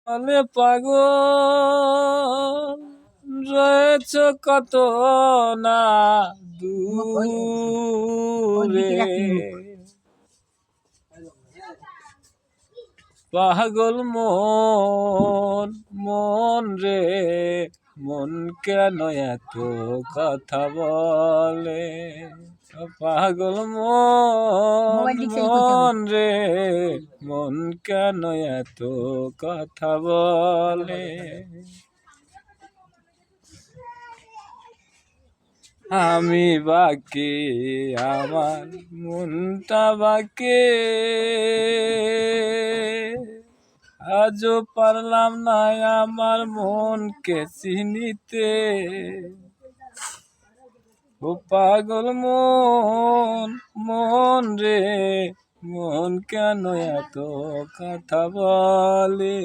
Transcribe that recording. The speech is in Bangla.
বলে পাগল রয়েছ কত না দূরে, পাগল মন মন রে মন কেন এত কথা বলে, পাগল মন মন রে মন কেন এত কথা বলে। আমি বাকি আমার মনটা বাকি, আজও পারলাম না আমার মনকে চিনিতে, ও পাগল মন মন রে মন কেন এত কথা বলে।